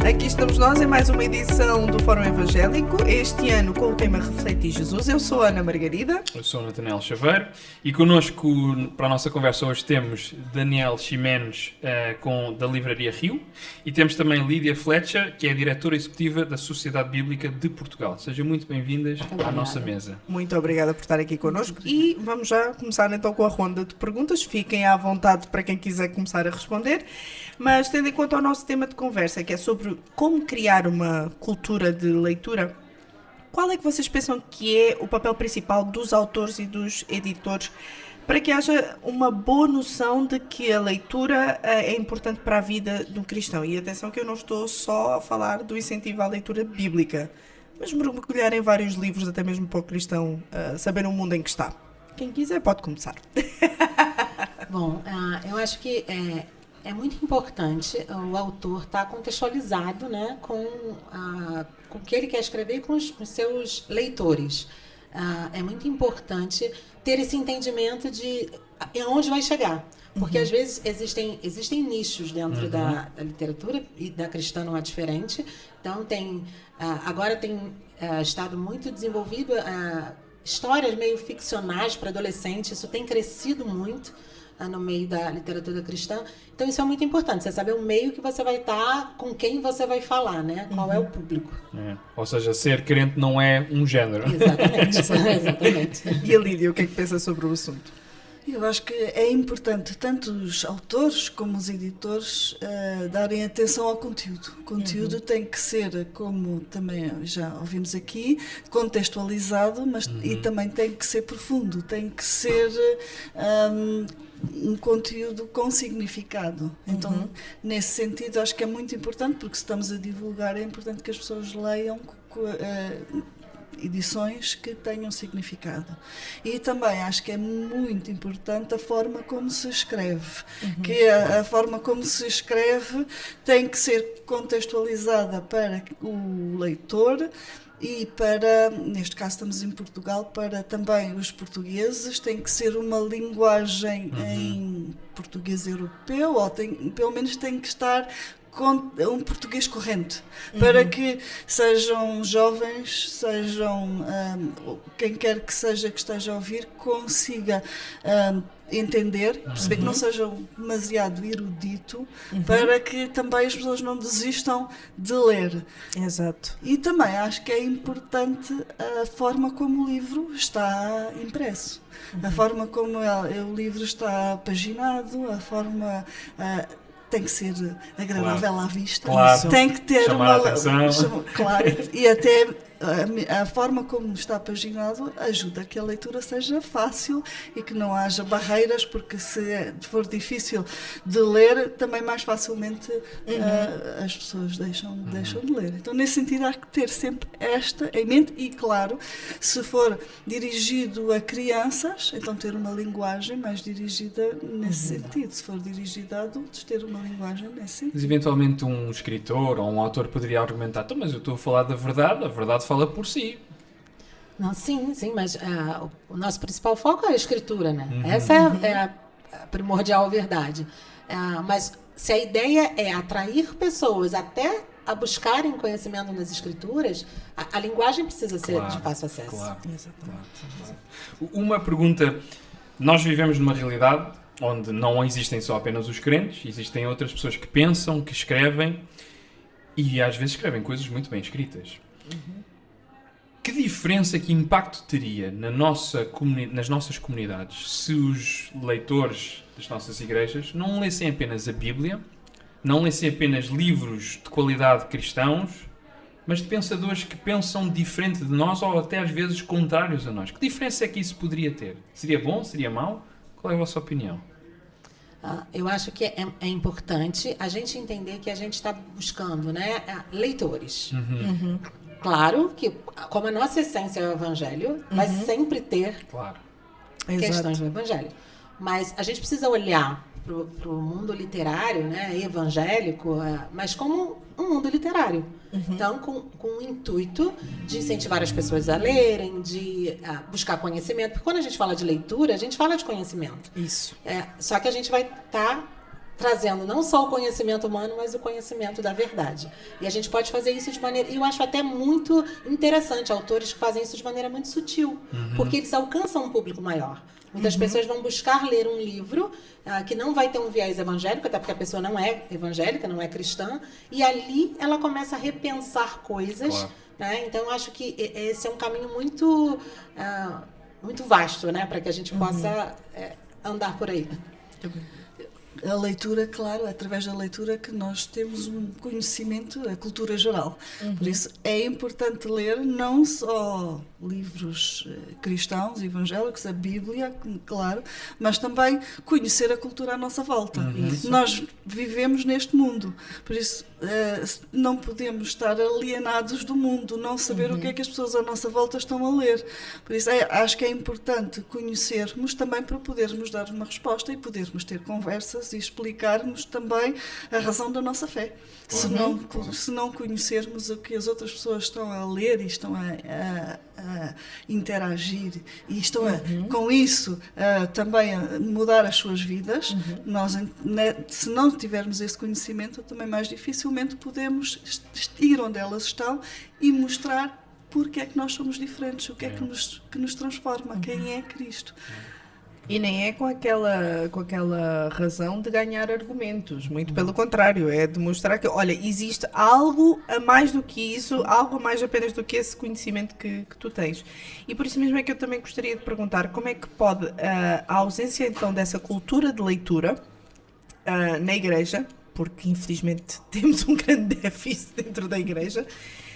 Aqui estamos nós em mais uma edição do Fórum Evangélico, este ano com o tema Refletir Jesus. Eu sou a Ana Margarida. Eu sou o Natanael Chaveiro e connosco para a nossa conversa hoje temos Daniel Ximenes da Livraria Rio e temos também Lídia Fletcher, que é a diretora executiva da Sociedade Bíblica de Portugal. Sejam muito bem-vindas à nossa mesa. Muito obrigada por estar aqui connosco e vamos já começar então com a ronda de perguntas. Fiquem à vontade para quem quiser começar a responder, mas tendo em conta o nosso tema de conversa, que é sobre como criar uma cultura de leitura, qual é que vocês pensam que é o papel principal dos autores e dos editores para que haja uma boa noção de que a leitura é importante para a vida do cristão? E atenção que eu não estou só a falar do incentivo à leitura bíblica, mas mergulhar em vários livros, até mesmo para o cristão saber o mundo em que está. Quem quiser pode começar. Bom, eu acho que é muito importante o autor estar contextualizado, né, com o que ele quer escrever e com os seus leitores. É muito importante ter esse entendimento de onde vai chegar. Porque, às vezes, existem nichos dentro da literatura, e da cristã não é diferente. Então, agora tem estado muito desenvolvido histórias meio ficcionais para adolescentes. Isso tem crescido muito no meio da literatura cristã. Então, isso é muito importante. Você saber o meio que você vai estar, com quem você vai falar, né? Qual é o público. Ou seja, ser crente não é um género. Exatamente. Exatamente. E a Lídia, o que é que pensa sobre o assunto? Eu acho que é importante tanto os autores como os editores darem atenção ao conteúdo. O conteúdo tem que ser, como também já ouvimos aqui, contextualizado, mas e também tem que ser profundo, tem que ser um conteúdo com significado. Então, nesse sentido, acho que é muito importante, porque se estamos a divulgar, é importante que as pessoas leiam edições que tenham significado. E também acho que é muito importante a forma como se escreve, que a forma como se escreve tem que ser contextualizada para o leitor e para, neste caso estamos em Portugal, para também os portugueses, tem que ser uma linguagem em português europeu, ou pelo menos tem que estar com um português corrente, para que sejam jovens, sejam quem quer que seja que esteja a ouvir, consiga entender, perceber que não seja demasiado erudito, para que também as pessoas não desistam de ler. Exato. E também acho que é importante a forma como o livro está impresso, a forma como o livro está paginado, a forma tem que ser agradável à vista, tem que ter chamar a atenção. Claro, e até a forma como está paginado ajuda a que a leitura seja fácil e que não haja barreiras, porque se for difícil de ler, também mais facilmente as pessoas deixam de ler. Então, nesse sentido, há que ter sempre esta em mente e, claro, se for dirigido a crianças, então ter uma linguagem mais dirigida nesse sentido. Se for dirigido a adultos, ter uma linguagem nesse sentido. Mas, eventualmente, um escritor ou um autor poderia argumentar: mas eu estou a falar da verdade, a verdade fala por si. Não, sim, mas o nosso principal foco é a escritura, né? Essa é a primordial verdade. Mas se a ideia é atrair pessoas até a buscarem conhecimento nas escrituras, a linguagem precisa ser de fácil acesso. Claro. Uma pergunta: nós vivemos numa realidade onde não existem só apenas os crentes, existem outras pessoas que pensam, que escrevem e às vezes escrevem coisas muito bem escritas. Que diferença, que impacto teria nas nossas comunidades se os leitores das nossas igrejas não lessem apenas a Bíblia, não lessem apenas livros de qualidade cristãos, mas de pensadores que pensam diferente de nós ou até às vezes contrários a nós? Que diferença é que isso poderia ter? Seria bom? Seria mau? Qual é a vossa opinião? Eu acho que é importante a gente entender que a gente está buscando, né, leitores. Claro que, como a nossa essência é o Evangelho, vai sempre ter questões do Evangelho. Mas a gente precisa olhar para o mundo literário, né, evangélico, mas como um mundo literário. Então, com o intuito de incentivar as pessoas a lerem, de buscar conhecimento. Porque quando a gente fala de leitura, a gente fala de conhecimento. Isso. Só que a gente vai estar trazendo não só o conhecimento humano, mas o conhecimento da verdade. E a gente pode fazer isso de maneira... Eu acho até muito interessante autores que fazem isso de maneira muito sutil, porque eles alcançam um público maior. Muitas pessoas vão buscar ler um livro que não vai ter um viés evangélico, até porque a pessoa não é evangélica, não é cristã, e ali ela começa a repensar coisas. Claro. Né? Então, eu acho que esse é um caminho muito, muito vasto, né? Para que a gente possa andar por aí. A leitura, claro, é através da leitura que nós temos um conhecimento da cultura geral. Por isso é importante ler não só livros cristãos, evangélicos, a Bíblia, claro, mas também conhecer a cultura à nossa volta. Nós vivemos neste mundo, por isso não podemos estar alienados do mundo, não saber o que é que as pessoas à nossa volta estão a ler. Por isso acho que é importante conhecermos também para podermos dar uma resposta e podermos ter conversas e explicarmos também a razão da nossa fé. Se não conhecermos o que as outras pessoas estão a ler e estão a interagir e estão com isso também a mudar as suas vidas, nós, se não tivermos esse conhecimento, também mais dificilmente podemos ir onde elas estão e mostrar porque é que nós somos diferentes, o que é que nos transforma, quem é Cristo. E nem é com aquela razão de ganhar argumentos, muito pelo contrário, é de mostrar que, olha, existe algo a mais do que isso, algo a mais apenas do que esse conhecimento que tu tens. E por isso mesmo é que eu também gostaria de perguntar como é que pode a ausência então dessa cultura de leitura na igreja, porque infelizmente temos um grande déficit dentro da igreja,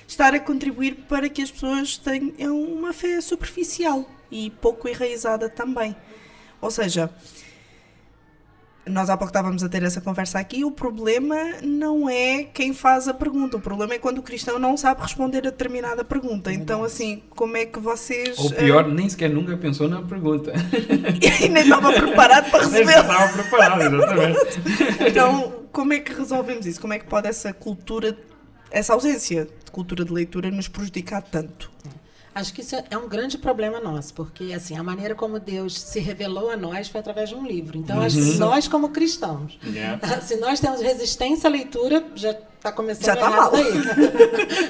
estar a contribuir para que as pessoas tenham uma fé superficial e pouco enraizada também. Ou seja, nós há pouco estávamos a ter essa conversa aqui, o problema não é quem faz a pergunta, o problema é quando o cristão não sabe responder a determinada pergunta. Então, assim, como é que vocês... Ou pior, nem sequer nunca pensou na pergunta. E nem estava preparado para receber. Nem estava preparado, exatamente. Então, como é que resolvemos isso? Como é que pode essa cultura, essa ausência de cultura de leitura nos prejudicar tanto? Acho que isso é um grande problema nosso, porque assim, a maneira como Deus se revelou a nós foi através de um livro. Então, acho que nós, como cristãos, se nós temos resistência à leitura, já está começando já errado mal. Aí.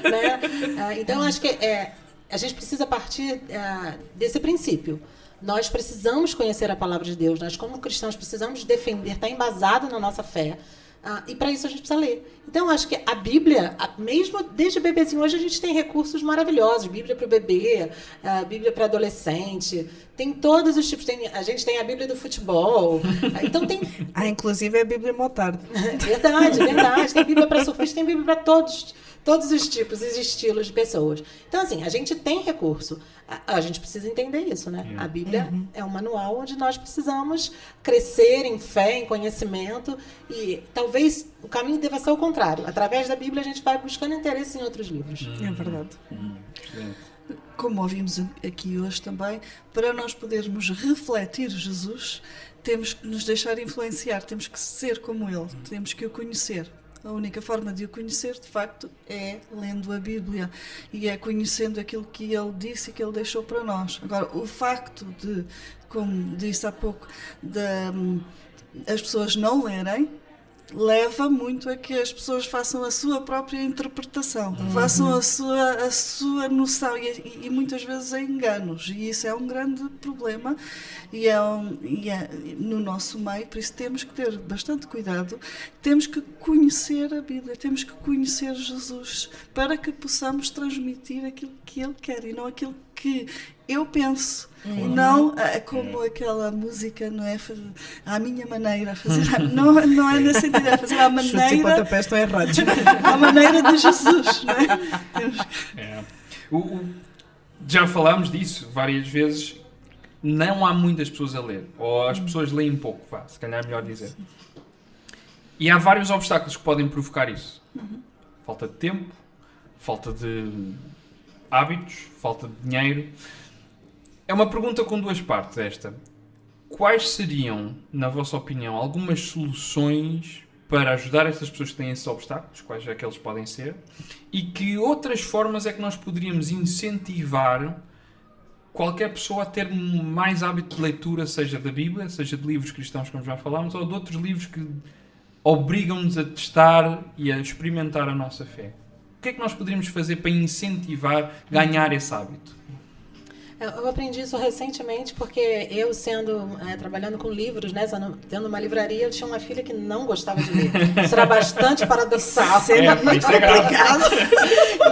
Né? Então, acho que a gente precisa partir desse princípio. Nós precisamos conhecer a palavra de Deus. Nós, como cristãos, precisamos defender, está embasado na nossa fé. E para isso a gente precisa ler. Então, acho que a Bíblia, mesmo desde bebezinho, hoje a gente tem recursos maravilhosos. Bíblia para o bebê, Bíblia para adolescente. Tem todos os tipos. A gente tem a Bíblia do futebol. Então tem... inclusive é a Bíblia Motard. Verdade. Tem Bíblia para surfista, tem Bíblia para todos os tipos e estilos de pessoas. Então, assim, a gente tem recurso. A gente precisa entender isso, né? A Bíblia é um manual onde nós precisamos crescer em fé, em conhecimento, e talvez o caminho deva ser o contrário. Através da Bíblia a gente vai buscando interesse em outros livros. É verdade. Como ouvimos aqui hoje também, para nós podermos refletir Jesus, temos que nos deixar influenciar, temos que ser como Ele, temos que o conhecer. A única forma de o conhecer, de facto, é lendo a Bíblia e é conhecendo aquilo que Ele disse e que Ele deixou para nós. Agora, o facto de, como disse há pouco, as pessoas não lerem, leva muito a que as pessoas façam a sua própria interpretação, façam a sua noção e muitas vezes é enganos, e isso é um grande problema e é no nosso meio, por isso temos que ter bastante cuidado, temos que conhecer a Bíblia, temos que conhecer Jesus para que possamos transmitir aquilo que Ele quer e não aquilo que eu penso. Não como aquela música, não é à minha maneira, não é nesse sentido, é fazer à Chutes e maneira, pontapés estão errados. à maneira de Jesus, não é? Já falámos disso várias vezes. Não há muitas pessoas a ler, ou as pessoas leem pouco, se calhar é melhor dizer. E há vários obstáculos que podem provocar isso. Falta de tempo, falta de hábitos, falta de dinheiro. É uma pergunta com duas partes esta. Quais seriam, na vossa opinião, algumas soluções para ajudar essas pessoas que têm esses obstáculos? Quais é que eles podem ser? E que outras formas é que nós poderíamos incentivar qualquer pessoa a ter mais hábito de leitura, seja da Bíblia, seja de livros cristãos, como já falámos, ou de outros livros que obrigam-nos a testar e a experimentar a nossa fé. O que é que nós poderíamos fazer para incentivar, ganhar esse hábito? Eu aprendi isso recentemente porque eu trabalhando com livros, né, tendo uma livraria, eu tinha uma filha que não gostava de ler. Isso era bastante paradoxal. Muito complicado.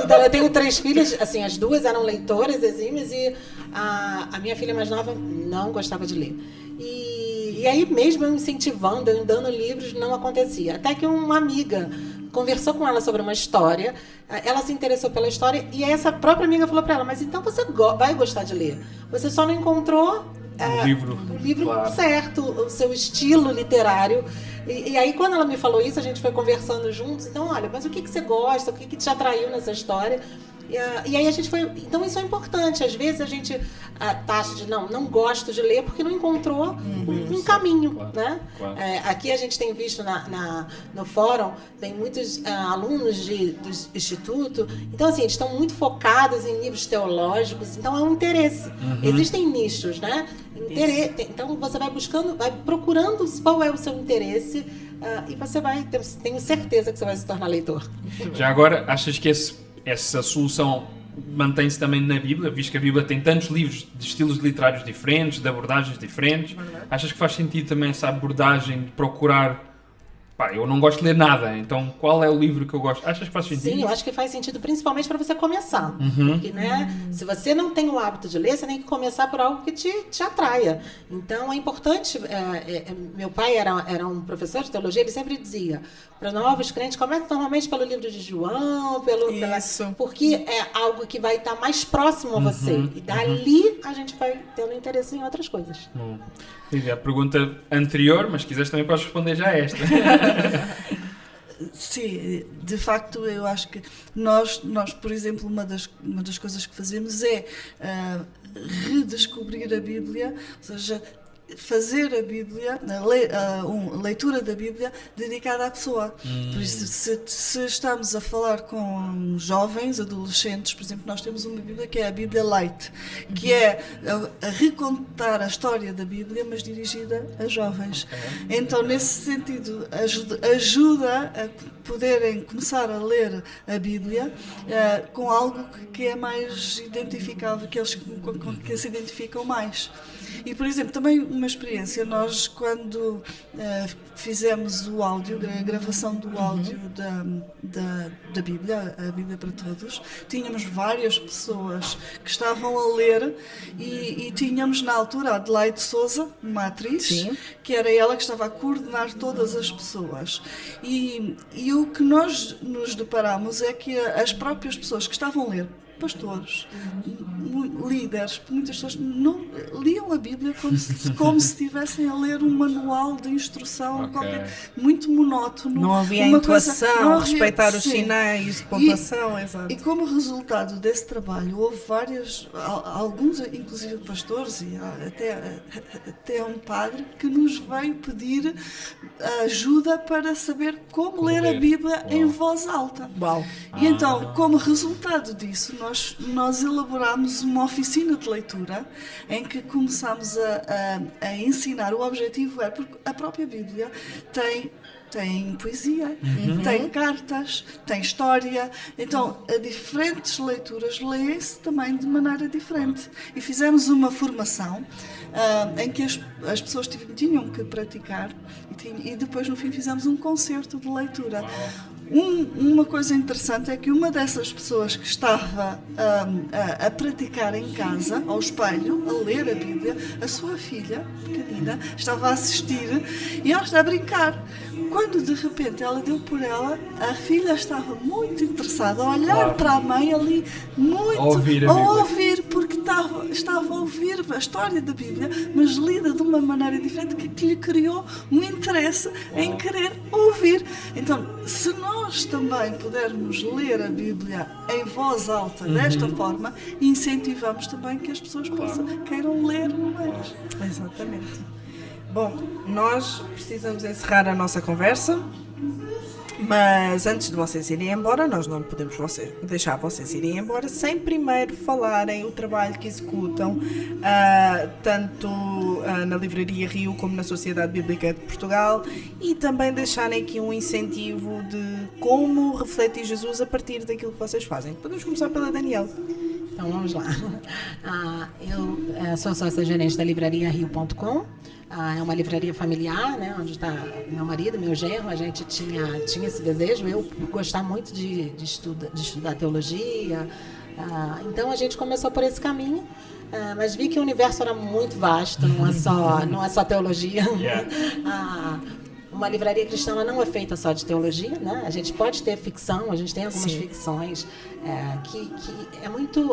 Então eu tenho 3 filhas, assim, as 2 eram leitoras exímias e a minha filha mais nova não gostava de ler. E aí mesmo eu incentivando, eu dando livros, não acontecia. Até que uma amiga conversou com ela sobre uma história, ela se interessou pela história e essa própria amiga falou para ela, mas então você vai gostar de ler. Você só não encontrou o livro claro. Certo, o seu estilo literário. E aí quando ela me falou isso, a gente foi conversando juntos. Então, olha, mas o que você gosta? O que te atraiu nessa história? E aí a gente foi... Então isso é importante. Às vezes a gente taxa de não gosto de ler porque não encontrou um caminho. Claro, né? Claro. Aqui a gente tem visto no fórum, tem muitos alunos do Instituto. Então assim, eles estão muito focados em livros teológicos. Então é um interesse. Existem nichos, né? Então você vai buscando, vai procurando qual é o seu interesse e você vai... Tenho certeza que você vai se tornar leitor. Já agora, achas que essa solução mantém-se também na Bíblia, visto que a Bíblia tem tantos livros de estilos literários diferentes, de abordagens diferentes? Achas que faz sentido também essa abordagem de procurar... eu não gosto de ler nada, então qual é o livro que eu gosto? Achas que faz sentido? Sim, eu acho que faz sentido principalmente para você começar. Porque, né, se você não tem o hábito de ler, você tem que começar por algo que te atraia. Então é importante... meu pai era um professor de teologia, ele sempre dizia, para novos crentes, comece normalmente pelo livro de João, porque é algo que vai estar mais próximo a você. E dali a gente vai tendo interesse em outras coisas. A pergunta anterior, mas se quiseres também podes responder já esta. Sim, de facto eu acho que nós por exemplo, uma das coisas que fazemos é redescobrir a Bíblia, ou seja, fazer a Bíblia, leitura da Bíblia dedicada à pessoa. Por isso, se estamos a falar com jovens, adolescentes, por exemplo, nós temos uma Bíblia que é a Bíblia Light, que é a recontar a história da Bíblia, mas dirigida a jovens. Então, nesse sentido, ajuda a poderem começar a ler a Bíblia com algo que é mais identificável, que eles com que se identificam mais. E, por exemplo, também uma experiência, nós quando fizemos o áudio, a gravação do áudio da Bíblia, a Bíblia para Todos, tínhamos várias pessoas que estavam a ler e tínhamos na altura a Adelaide Souza, uma atriz, sim, que era ela que estava a coordenar todas as pessoas. E o que nós nos deparamos é que as próprias pessoas que estavam a ler, pastores, líderes, muitas pessoas não liam a Bíblia como se estivessem a ler um manual de instrução muito monótono. Não havia intuação, respeitar os sinais de pontuação, exato. E como resultado desse trabalho, houve alguns, inclusive pastores e até um padre, que nos veio pedir ajuda para saber como ler a Bíblia em voz alta. Uau. E então, como resultado disso, nós elaborámos uma oficina de leitura em que começámos a ensinar. O objetivo é, porque a própria Bíblia tem poesia, tem cartas, tem história. Então, a diferentes leituras leem-se também de maneira diferente. E fizemos uma formação em que as pessoas tinham que praticar e depois, no fim, fizemos um concerto de leitura. Uma coisa interessante é que uma dessas pessoas que estava a praticar em casa, ao espelho, a ler a Bíblia, a sua filha, pequenina, estava a assistir e ela estava a brincar. Quando de repente ela deu por ela, a filha estava muito interessada a olhar para a mãe ali, muito a ouvir, porque estava a ouvir a história da Bíblia, mas lida de uma maneira diferente que lhe criou um interesse em querer ouvir. Então, se nós também pudermos ler a Bíblia em voz alta desta forma, incentivamos também que as pessoas queiram ler mais. Exatamente. Bom, nós precisamos encerrar a nossa conversa Mas antes de vocês irem embora, nós não podemos deixar vocês irem embora sem primeiro falarem o trabalho que executam, tanto na Livraria Rio como na Sociedade Bíblica de Portugal, e também deixarem aqui um incentivo de como refletir Jesus a partir daquilo que vocês fazem. Podemos começar pela Daniela. Então vamos lá. Eu sou sócia-gerente da livraria.rio.com. É uma livraria familiar, né, onde está meu marido, meu genro. A gente tinha esse desejo, eu por gostar muito de estudar teologia. Então a gente começou por esse caminho, mas vi que o universo era muito vasto, não é só teologia. Yeah. Uma livraria cristã não é feita só de teologia, né? A gente pode ter ficção, a gente tem algumas ficções que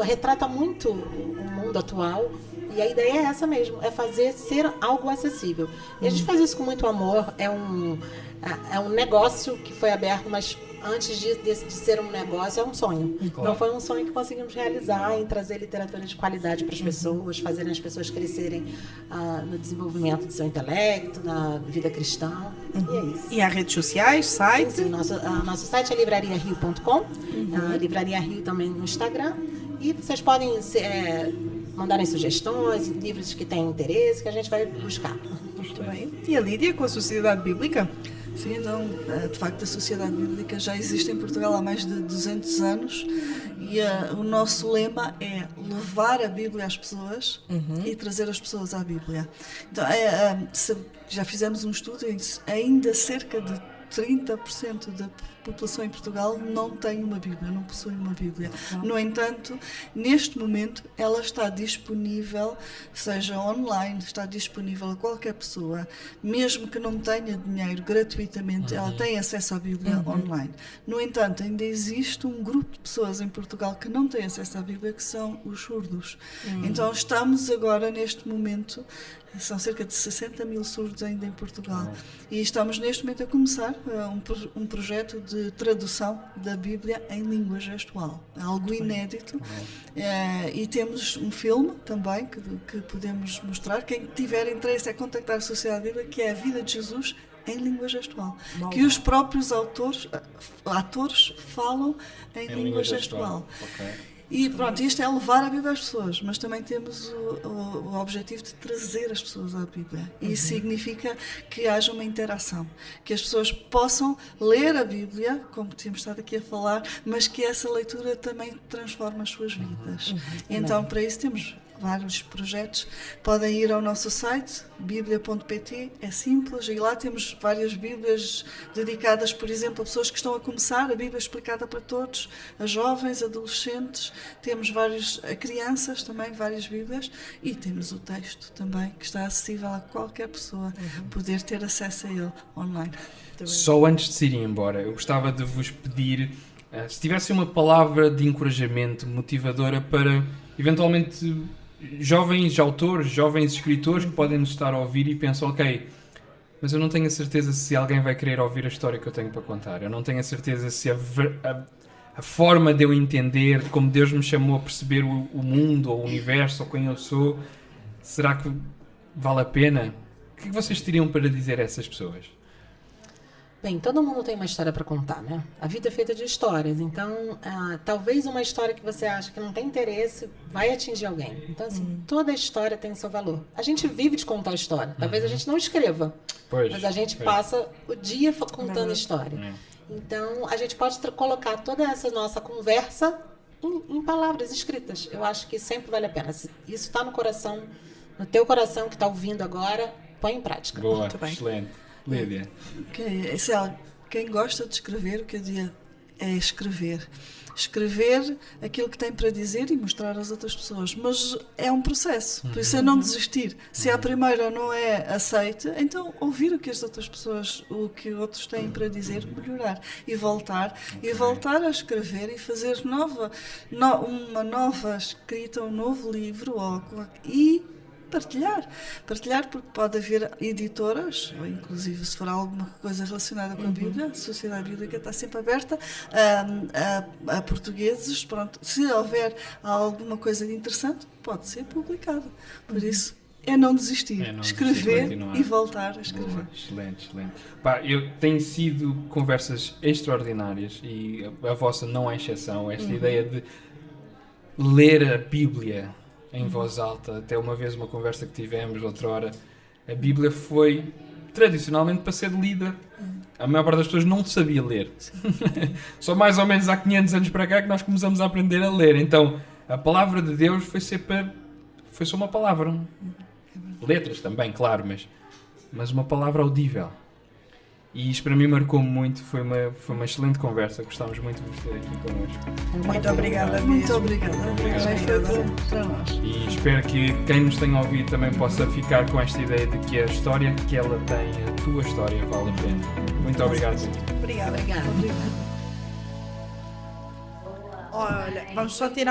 retrata muito o mundo atual. E a ideia é essa mesmo, é fazer ser algo acessível. E a gente faz isso com muito amor. É um negócio que foi aberto, mas antes de ser um negócio, é um sonho. Claro. Então foi um sonho que conseguimos realizar em trazer literatura de qualidade para as pessoas, fazerem as pessoas crescerem no desenvolvimento do seu intelecto, na vida cristã. E é isso. E há redes sociais, site? Sim, nosso site é livrariario.com, Livraria Rio também no Instagram. E vocês podem mandarem sugestões, livros que têm interesse, que a gente vai buscar. Muito bem. E a Lídia, com a Sociedade Bíblica? Sim, então, de facto, a Sociedade Bíblica já existe em Portugal há mais de 200 anos e o nosso lema é levar a Bíblia às pessoas e trazer as pessoas à Bíblia. Então, já fizemos um estudo e ainda cerca de 30% da população em Portugal não tem uma Bíblia, não possui uma Bíblia. No entanto, neste momento, ela está disponível, seja online, está disponível a qualquer pessoa, mesmo que não tenha dinheiro, gratuitamente, ela tem acesso à Bíblia online. No entanto, ainda existe um grupo de pessoas em Portugal que não têm acesso à Bíblia, que são os surdos. Então, estamos agora, neste momento, são cerca de 60 mil surdos ainda em Portugal. E estamos neste momento a começar um projeto de tradução da Bíblia em língua gestual. Algo inédito. E temos um filme também que podemos mostrar. Quem tiver interesse é contactar a Sociedade Bíblica, que é A Vida de Jesus em língua gestual. Que os próprios atores falam em língua gestual. Okay. E pronto, isto é levar a Bíblia às pessoas, mas também temos o objetivo de trazer as pessoas à Bíblia. E isso significa que haja uma interação, que as pessoas possam ler a Bíblia, como temos estado aqui a falar, mas que essa leitura também transforme as suas vidas. Então, para isso temos vários projetos. Podem ir ao nosso site, biblia.pt, é simples, e lá temos várias Bíblias dedicadas, por exemplo, a pessoas que estão a começar, a Bíblia explicada para todos, a jovens, adolescentes, temos a crianças também, várias Bíblias, e temos o texto também, que está acessível a qualquer pessoa poder ter acesso a ele online. Só antes de se irem embora, eu gostava de vos pedir, se tivesse uma palavra de encorajamento, motivadora para, eventualmente, jovens autores, jovens escritores que podem nos estar a ouvir e pensam, ok, mas eu não tenho a certeza se alguém vai querer ouvir a história que eu tenho para contar. Eu não tenho a certeza se a forma de eu entender, de como Deus me chamou a perceber o mundo, ou o universo, ou quem eu sou, será que vale a pena? O que vocês teriam para dizer a essas pessoas? Bem, todo mundo tem uma história para contar, né? A vida é feita de histórias, então talvez uma história que você acha que não tem interesse vai atingir alguém. Então, assim, toda história tem seu valor. A gente vive de contar história. Talvez a gente não escreva, mas a gente passa o dia contando história. Então, a gente pode colocar toda essa nossa conversa em palavras escritas. Eu acho que sempre vale a pena. Se isso está no coração, no teu coração que está ouvindo agora, põe em prática. Boa, Muito bem. Excelente. Lídia. Quem gosta de escrever, o que eu diria é escrever. Escrever aquilo que tem para dizer e mostrar às outras pessoas. Mas é um processo, por isso é não desistir. Se a primeira não é aceite, então ouvir o que as outras pessoas, o que outros têm para dizer, melhorar. E voltar a escrever e fazer uma nova escrita, um novo livro e partilhar, porque pode haver editoras, ou inclusive se for alguma coisa relacionada com a Bíblia, a Sociedade Bíblica está sempre aberta a portugueses, pronto, se houver alguma coisa de interessante, pode ser publicada. Por isso, é não desistir. É não escrever desistir, continuar. e voltar a escrever. Boa, excelente, excelente. Pá, tenho sido conversas extraordinárias e a vossa não é exceção. Esta ideia de ler a Bíblia em voz alta. Até uma vez uma conversa que tivemos, outra hora, a Bíblia foi tradicionalmente para ser lida. A maior parte das pessoas não sabia ler. Só mais ou menos há 500 anos para cá que nós começamos a aprender a ler. Então, a palavra de Deus foi só uma palavra. Letras também, claro, mas uma palavra audível. E isto para mim marcou-me muito. Foi uma excelente conversa. Gostámos muito de vos ter aqui connosco. Muito obrigada mesmo. Muito obrigada. Obrigado. Também foi bom para nós. E espero que quem nos tenha ouvido também possa ficar com esta ideia de que a história que ela tem, a tua história, vale a pena. Muito obrigado. Obrigada. Obrigada. Obrigada. Olha, vamos só tirar